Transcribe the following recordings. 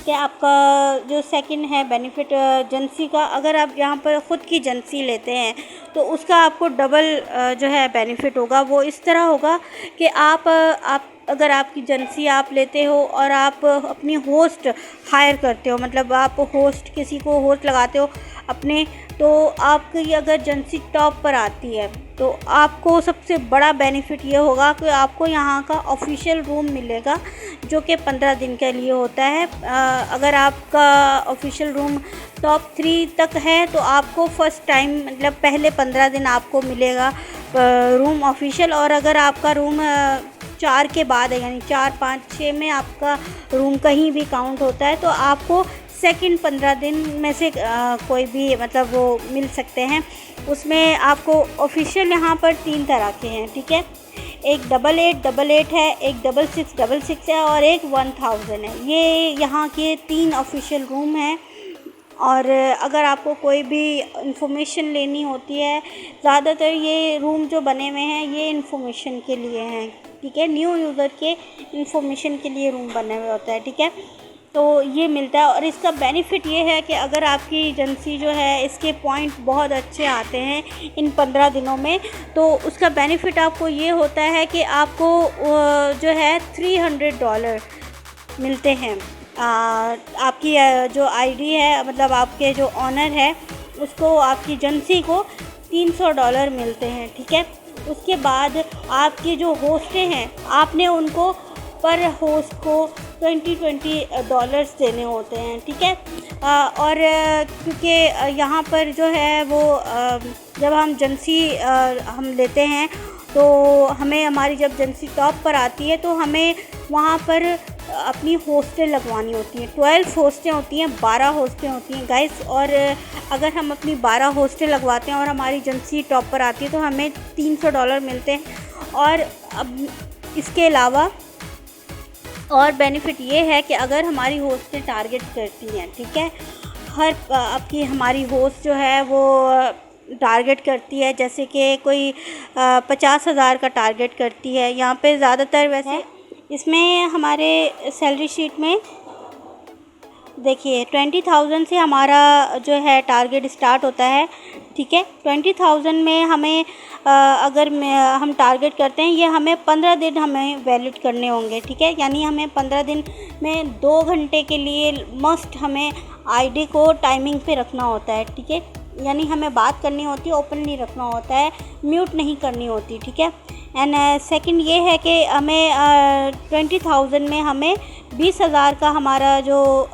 ठीक है। आपका जो सेकंड है बेनिफिट एजेंसी का, अगर आप यहाँ पर ख़ुद की एजेंसी लेते हैं तो उसका आपको डबल जो है बेनिफिट होगा। वो इस तरह होगा कि आप अगर आपकी एजेंसी आप लेते हो और आप अपनी होस्ट हायर करते हो, मतलब आप होस्ट किसी को होस्ट लगाते हो अपने, तो आपकी अगर एजेंसी टॉप पर आती है तो आपको सबसे बड़ा बेनिफिट ये होगा कि आपको यहाँ का ऑफिशियल रूम मिलेगा जो कि 15 दिन के लिए होता है। अगर आपका ऑफिशियल रूम टॉप 3 तक है तो आपको फ़र्स्ट टाइम मतलब पहले 15 दिन आपको मिलेगा रूम ऑफिशियल। और अगर आपका रूम 4 के बाद है, यानी 4, 5, 6 में आपका रूम कहीं भी काउंट होता है, तो आपको सेकंड 15 दिन में से कोई भी मतलब वो मिल सकते हैं। उसमें आपको ऑफिशियल यहाँ पर 3 तरह के हैं, ठीक है। एक 8888 है, एक 6666 है और एक 1000 है। ये यहाँ के 3 ऑफिशियल रूम हैं। और अगर आपको कोई भी इंफॉर्मेशन लेनी होती है, ज़्यादातर ये रूम जो बने हुए हैं ये इंफॉर्मेशन के लिए हैं, ठीक है। न्यू यूज़र के इंफॉर्मेशन के लिए रूम बने हुए होता है, ठीक है। तो ये मिलता है। और इसका बेनिफिट ये है कि अगर आपकी एजेंसी जो है इसके पॉइंट बहुत अच्छे आते हैं इन 15 दिनों में, तो उसका बेनिफिट आपको ये होता है कि आपको जो है $300 मिलते हैं। आपकी जो आईडी है, मतलब आपके जो ऑनर है उसको, आपकी एजेंसी को $300 मिलते हैं, ठीक है। उसके बाद आपके जो होस्टें हैं आपने उनको पर होस्ट को $20 देने होते हैं, ठीक है। और क्योंकि यहाँ पर जो है वो जब हम एजेंसी हम लेते हैं तो हमें हमारी जब एजेंसी टॉप पर आती है तो हमें वहाँ पर अपनी होस्टें लगवानी होती हैं। 12 होस्टें होती हैं, 12 होस्टें होती हैं गाइस। और अगर हम अपनी 12 होस्टें लगवाते हैं और हमारी एजेंसी टॉप पर आती है तो हमें $300 मिलते हैं। और अब इसके अलावा और बेनिफिट ये है कि अगर हमारी होस्टें टारगेट करती हैं, ठीक है, आपकी हमारी होस्ट जो है वो टारगेट करती है, जैसे कि कोई 50,000 का टारगेट करती है यहाँ पे ज़्यादातर। वैसे इसमें हमारे सैलरी शीट में देखिए 20,000 से हमारा जो है टारगेट स्टार्ट होता है, ठीक है। 20,000 में हमें अगर हम टारगेट करते हैं, ये हमें 15 दिन हमें वैलिड करने होंगे, ठीक है। यानी हमें 15 दिन में 2 घंटे के लिए मस्ट हमें आईडी को टाइमिंग पे रखना होता है, ठीक है। यानी हमें बात करनी होती है, ओपन नहीं रखना होता है, म्यूट नहीं करनी होती, ठीक है। एंड सेकंड ये है कि हमें 20,000 में हमें 20,000 का हमारा जो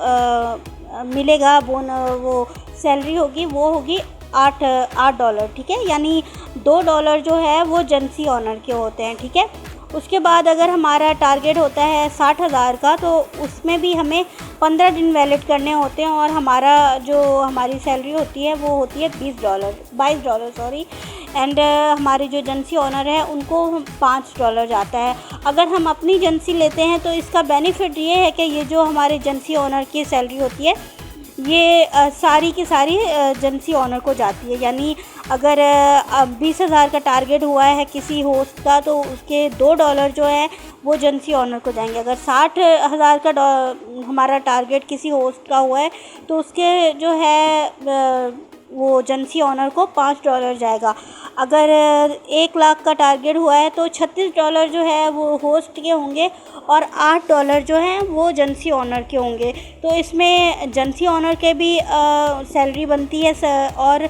मिलेगा वो सैलरी होगी, वो होगी $8, ठीक है। यानी $2 जो है वो एजेंसी ऑनर के होते हैं, ठीक है। उसके बाद अगर हमारा टारगेट होता है 60,000 का, तो उसमें भी हमें 15 दिन वैलिड करने होते हैं और हमारी सैलरी होती है वो होती है $22 सॉरी। एंड हमारी जो एजेंसी ऑनर है उनको $5 जाता है। अगर हम अपनी एजेंसी लेते हैं तो इसका बेनिफिट ये है कि ये जो हमारे एजेंसी ऑनर की सैलरी होती है ये सारी की सारी एजेंसी ऑनर को जाती है। यानी अगर 20,000 का टारगेट हुआ है किसी होस्ट का तो उसके $2 जो है वो एजेंसी ऑनर को जाएंगे। अगर 60,000 का हमारा टारगेट किसी होस्ट का हुआ है तो उसके जो है वो एजेंसी ऑनर को $5 जाएगा। अगर 1 लाख का टारगेट हुआ है तो $36 जो है वो होस्ट के होंगे और $8 जो हैं वो एजेंसी ऑनर के होंगे। तो इसमें एजेंसी ऑनर के भी सैलरी बनती है और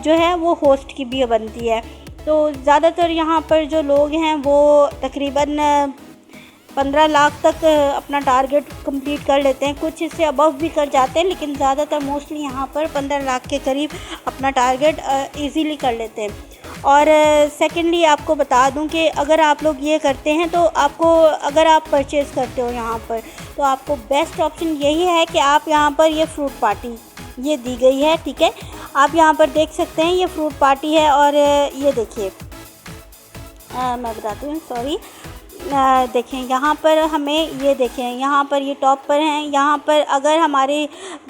जो है वो होस्ट की भी बनती है। तो ज़्यादातर यहाँ पर जो लोग हैं वो तकरीबन 15 लाख तक अपना टारगेट कंप्लीट कर लेते हैं, कुछ इससे अबव भी कर जाते हैं, लेकिन ज़्यादातर मोस्टली यहाँ पर 15 लाख के करीब अपना टारगेट इजीली कर लेते हैं। और सेकेंडली आपको बता दूं कि अगर आप लोग ये करते हैं तो आपको, अगर आप परचेज़ करते हो यहाँ पर, तो आपको बेस्ट ऑप्शन यही है कि आप यहाँ पर ये फ्रूट पार्टी ये दी गई है, ठीक है। आप यहाँ पर देख सकते हैं ये फ्रूट पार्टी है। और ये देखिए मैं बताती हूँ, सॉरी, देखें यहाँ पर हमें ये देखें यहाँ पर ये टॉप पर हैं। यहाँ पर अगर हमारी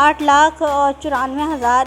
8,94,000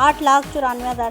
8,94,000،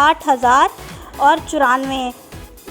8,094،